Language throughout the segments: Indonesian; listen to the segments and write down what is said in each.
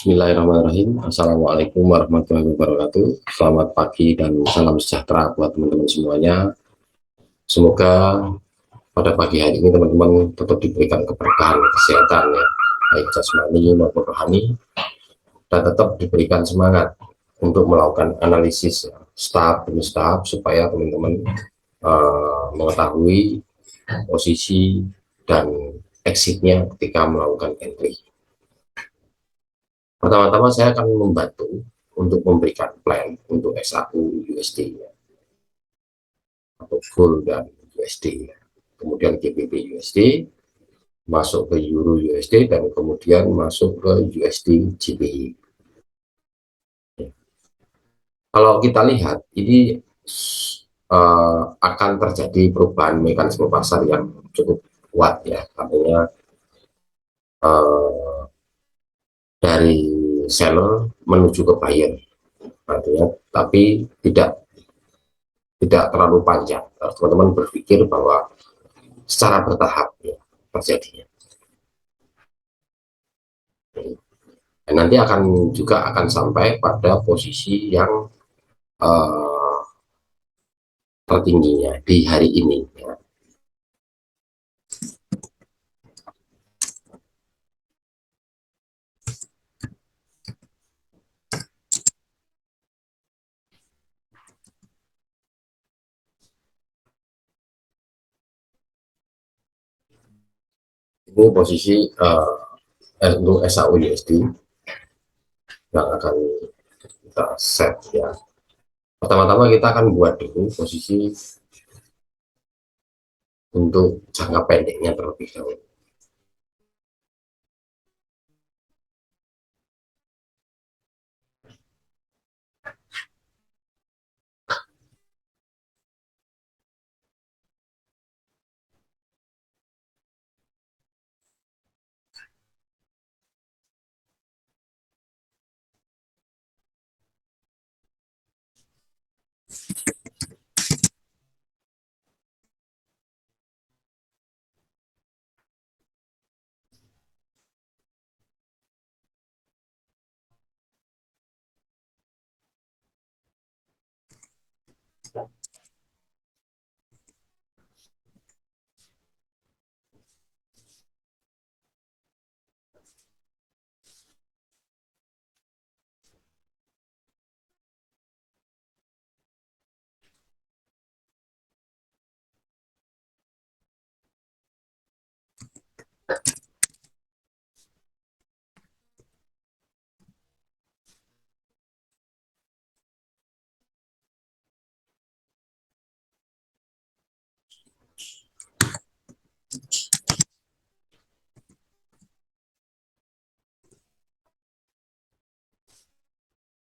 Bismillahirrahmanirrahim. Assalamualaikum warahmatullahi wabarakatuh. Selamat pagi dan salam sejahtera buat teman-teman semuanya. Semoga pada pagi hari ini teman-teman tetap diberikan keberkahan kesehatan ya, baik jasmani maupun rohani, dan tetap diberikan semangat untuk melakukan analisis tahap demi tahap supaya teman-teman mengetahui posisi dan exitnya ketika melakukan entry. Pertama-tama saya akan membantu untuk memberikan plan untuk SAU USD ya, atau gold dan USD ya. Kemudian GBP USD masuk ke Euro USD dan kemudian masuk ke USD GBP. Kalau kita lihat ini akan terjadi perubahan mekanisme pasar yang cukup kuat ya, artinya dari seller menuju ke buyer, artinya tapi tidak terlalu panjang. Teman-teman berpikir bahwa secara bertahap ya, terjadinya. Dan nanti akan sampai pada posisi yang tertingginya di hari ini ya. Ini posisi untuk SAU USD yang akan kita set ya. Pertama-tama kita akan buat dulu posisi untuk jangka pendeknya terlebih dahulu.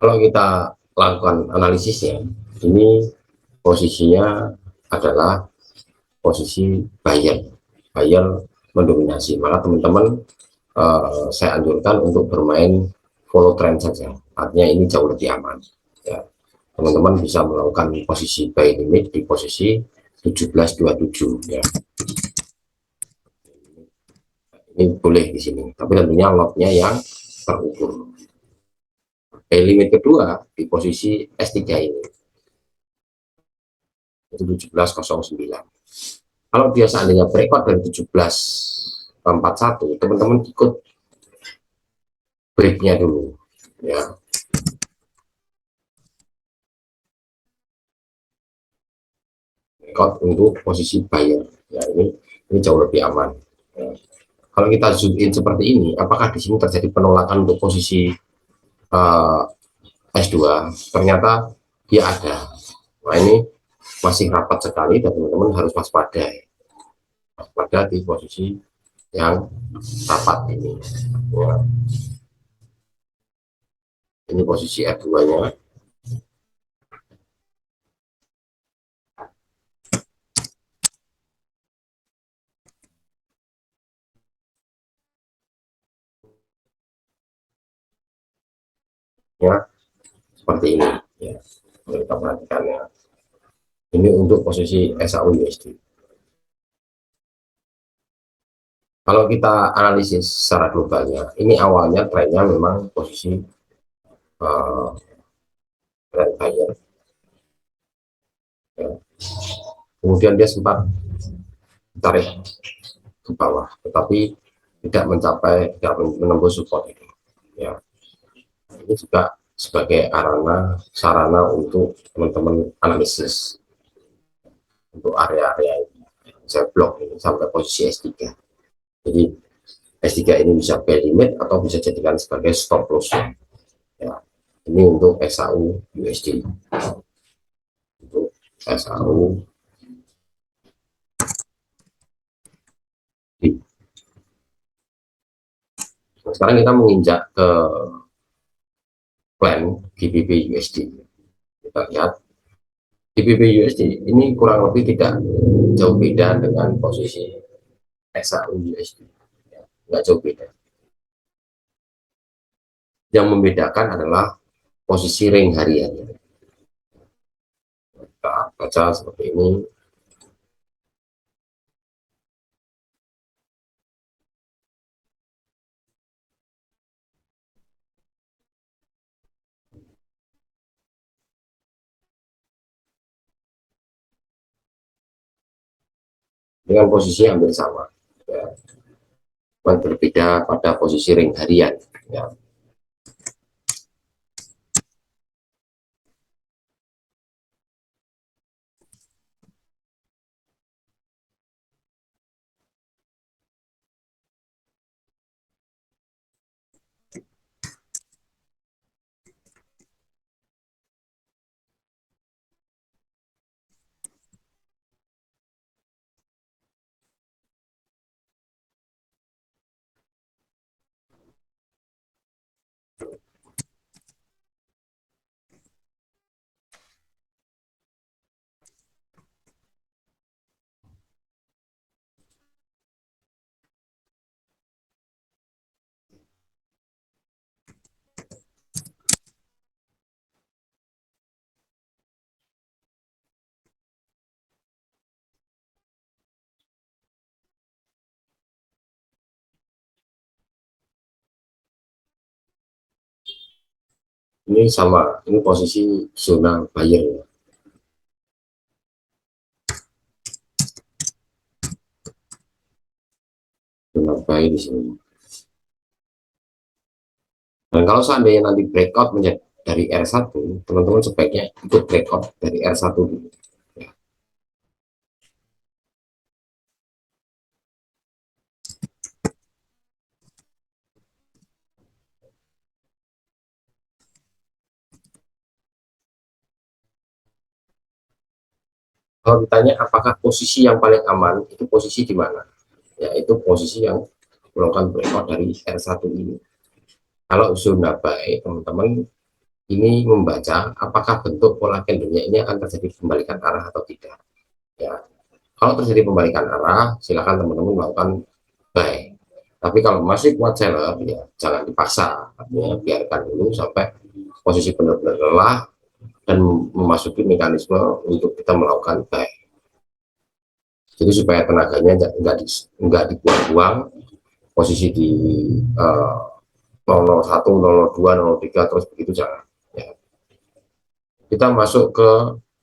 Kalau kita lakukan analisisnya, ini posisinya adalah posisi buyer mendominasi. Maka teman-teman saya anjurkan untuk bermain follow trend saja, artinya ini jauh lebih aman ya. Teman-teman bisa melakukan posisi buy limit di posisi 1727 ya. Ini boleh di sini, tapi tentunya lotnya yang terukur. Buy limit kedua di posisi S3 ini itu 1709. Kalau dia seandainya breakout dari 1741, teman-teman ikut breaknya dulu ya. Breakout untuk posisi buyer ya, ini jauh lebih aman ya. Kalau kita zoom in seperti ini, apakah di sini terjadi penolakan untuk posisi S2? Ternyata dia ada. Nah, ini masih rapat sekali dan teman-teman harus waspada di posisi yang rapat ini ya. Ini posisi F2 nya ya, seperti ini ya. Kita perhatikan ya, ini untuk posisi SAU USD. Kalau kita analisis secara globalnya, ini awalnya trennya memang posisi uh, trend buyer, ya. Kemudian dia sempat tarik ke bawah, tetapi tidak mencapai, tidak menembus support itu. Ya, ini juga sebagai sarana untuk teman-teman analisis untuk area-area ini. Saya blok ini sampai posisi S3. Jadi S3 ini bisa buy limit atau bisa jadikan sebagai stop loss. Ya, ini untuk SAU USD. Untuk SAU. Sekarang kita menginjak ke plan GBP USD. Kita lihat GBP USD ini kurang lebih tidak jauh beda dengan posisi SAU USD. Ya, nggak jauh beda. Yang membedakan adalah posisi ring harian. Kita baca seperti ini. Dengan posisi hampir sama. Ya, berbeda pada posisi ring harian. Ya. Ini sama, ini posisi zona buyer. Zona buy di sini. Dan kalau seandainya nanti breakout menjadi dari R1, teman-teman sebaiknya ikut breakout dari R1 dulu. Ya. Kalau ditanya apakah posisi yang paling aman, itu posisi di mana? Ya, itu posisi yang melakukan breakout dari R1 ini. Kalau zona buy, teman-teman ini membaca apakah bentuk pola candlenya ini akan terjadi pembalikan arah atau tidak. Ya, kalau terjadi pembalikan arah, silakan teman-teman melakukan buy. Tapi kalau masih kuat seller, ya jangan dipaksa. Artinya biarkan dulu sampai posisi benar-benar lelah dan memasuki mekanisme untuk kita melakukan buy. Jadi supaya tenaganya nggak dibuang-buang, posisi di uh, 001, 002, 003 terus begitu jangan. Ya. Kita masuk ke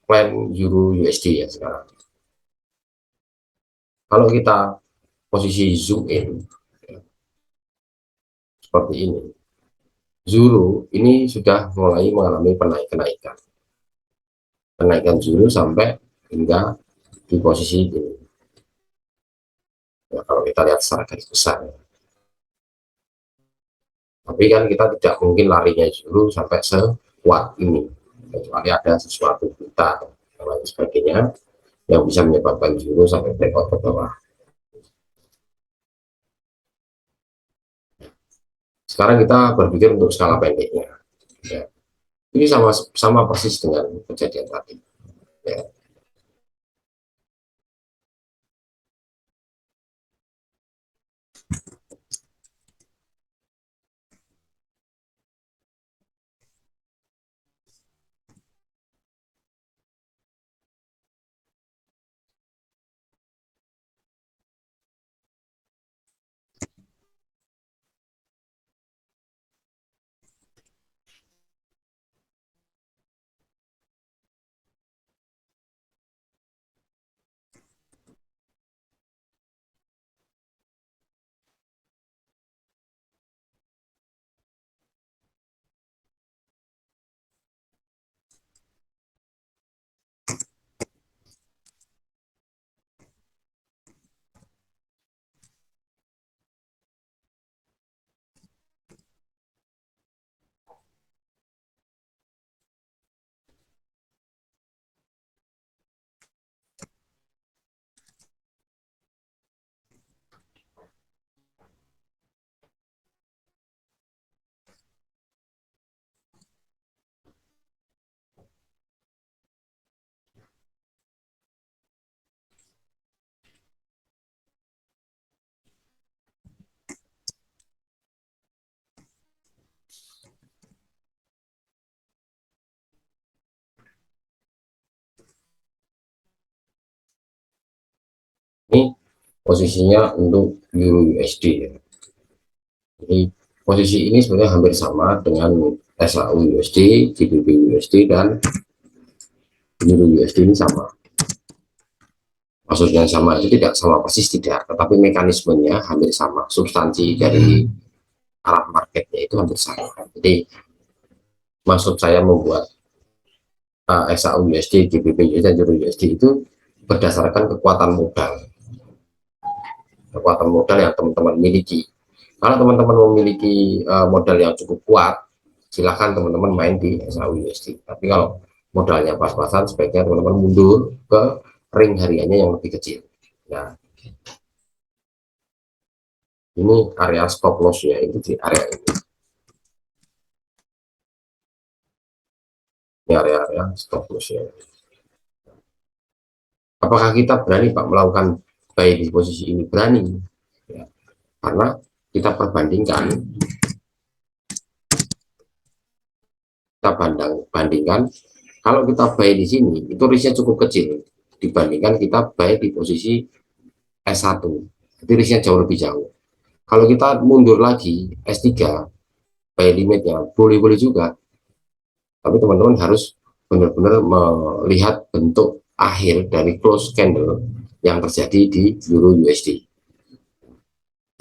plan Euro USD ya sekarang. Kalau kita posisi zoom in ya, seperti ini, Euro ini sudah mulai mengalami kenaikan. Kenaikan Euro sampai hingga di posisi ini. Ya, kalau kita lihat secara garis besar. Ya. Tapi kan kita tidak mungkin larinya Euro sampai sekuat ini. Kecuali ada sesuatu kita dan lain sebagainya yang bisa menyebabkan Euro sampai breakout ke bawah. Sekarang kita berpikir untuk skala pendeknya. Ya. Ini sama sama persis dengan kejadian tadi. Ya. posisinya untuk Euro USD ya. Jadi posisi ini sebenarnya hampir sama dengan SAU USD, GBP USD, dan Euro USD ini sama. Maksudnya sama itu tidak sama persis tidak, tetapi mekanismenya hampir sama, substansi dari arah marketnya itu hampir sama. Jadi maksud saya membuat SAU USD, GBP USD, dan Euro USD itu berdasarkan kekuatan modal yang teman-teman miliki. Kalau teman-teman memiliki modal yang cukup kuat, silahkan teman-teman main di SAU USD. Tapi kalau modalnya pas-pasan, sebaiknya teman-teman mundur ke ring hariannya yang lebih kecil. Nah, ini area stop loss-nya itu di area ini. Ini area-area stop loss-nya. Apakah kita berani Pak melakukan buy di posisi ini? Berani. Ya, karena kita bandingkan kalau kita buy di sini itu risknya cukup kecil dibandingkan kita buy di posisi S1, itu risknya jauh lebih jauh. Kalau kita mundur lagi S3, buy limitnya boleh-boleh juga, tapi teman-teman harus benar-benar melihat bentuk akhir dari close candle yang terjadi di Euro USD.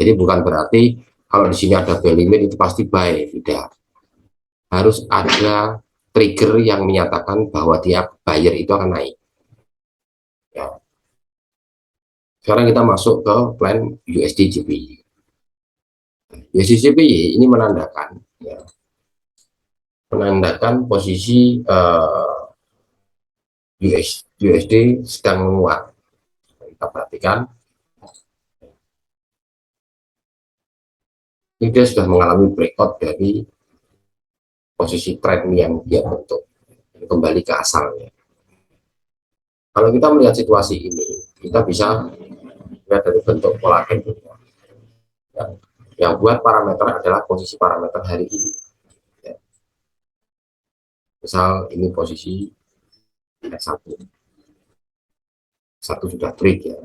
Jadi bukan berarti kalau di sini ada buy limit itu pasti buy, tidak. Harus ada trigger yang menyatakan bahwa dia buyer itu akan naik. Ya. Sekarang kita masuk ke plan USD JPY. USD JPY ini menandakan posisi USD sedang menguat. Kita perhatikan ini dia sudah mengalami breakout dari posisi trend yang dia bentuk, kembali ke asalnya. Kalau kita melihat situasi ini, kita bisa lihat dari bentuk pola candlenya. Yang buat parameter adalah posisi parameter hari ini. Ya. Misal ini posisi S1. Satu sudah break ya.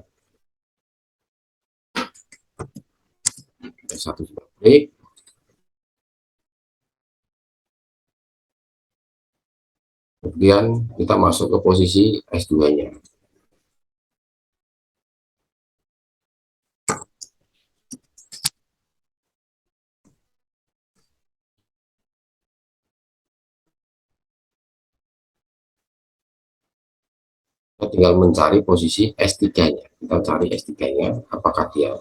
S1 sudah break. Kemudian kita masuk ke posisi S2-nya. Kita tinggal mencari posisi S3-nya. Kita cari S3-nya, apakah dia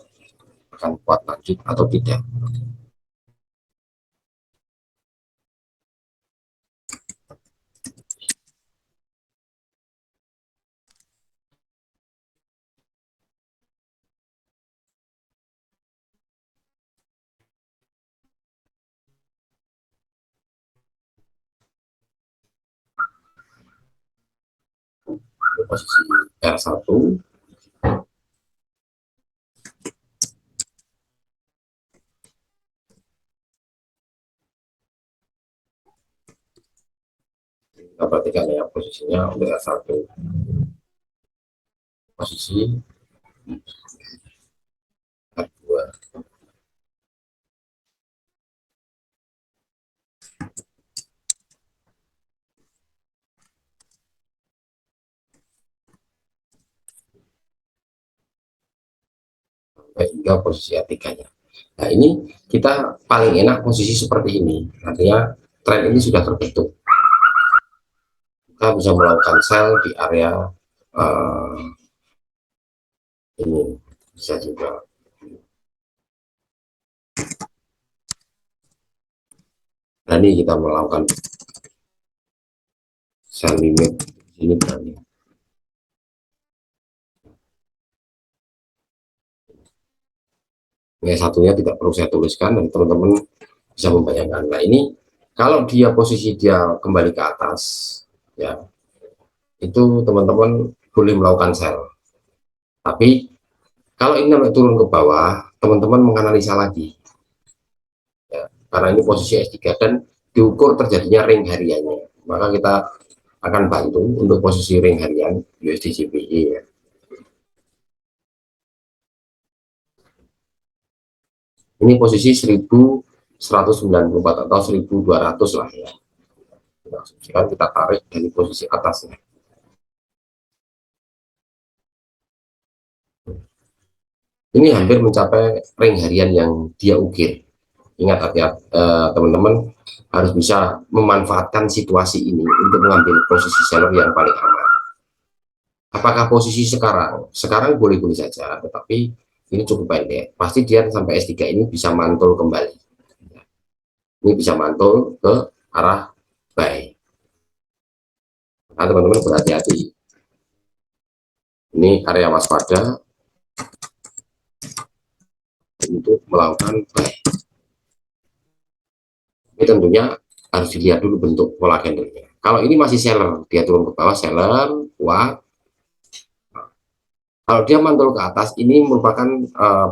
akan kuat lanjut atau tidak. Posisi R1, kita perhatikan ya posisinya untuk R1, posisi R2. Hingga posisi R3-nya. Nah ini kita paling enak posisi seperti ini, artinya tren ini sudah terbentuk. Kita bisa melakukan sell di area ini, bisa juga berani kita melakukan sell limit ini berani. Yang satunya tidak perlu saya tuliskan dan teman-teman bisa membayangkan. Nah ini kalau dia posisi dia kembali ke atas ya, itu teman-teman boleh melakukan sell. Tapi kalau ini turun ke bawah, teman-teman menganalisa lagi ya, karena ini posisi S3 dan diukur terjadinya ring hariannya, maka kita akan bantu untuk posisi ring harian USD JPY ya. Ini posisi 1194 atau 1200 lah ya. Sekarang kita tarik dari posisi atasnya. Ini hampir mencapai ring harian yang dia ukir. Ingat hati-hati teman-teman, harus bisa memanfaatkan situasi ini untuk mengambil posisi seller yang paling aman. Apakah posisi sekarang boleh-boleh saja, tetapi ini cukup pendek. Pasti dia sampai S3 ini bisa mantul kembali. Ini bisa mantul ke arah buy. Nah, teman-teman berhati-hati. Ini area waspada untuk melakukan buy. Ini tentunya harus dilihat dulu bentuk pola candlenya. Kalau ini masih seller, dia turun ke bawah, seller kuat. Kalau dia mantul ke atas, ini merupakan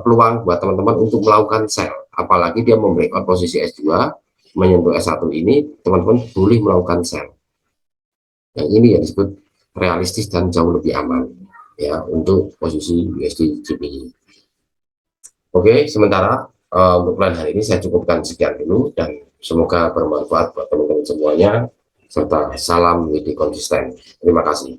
peluang buat teman-teman untuk melakukan sell. Apalagi dia membreakout posisi S2, menyentuh S1 ini, teman-teman boleh melakukan sell. Yang ini yang disebut realistis dan jauh lebih aman ya untuk posisi USD GBP. Oke, sementara untuk plan hari ini saya cukupkan sekian dulu, dan semoga bermanfaat buat teman-teman semuanya, serta salam WD konsisten. Terima kasih.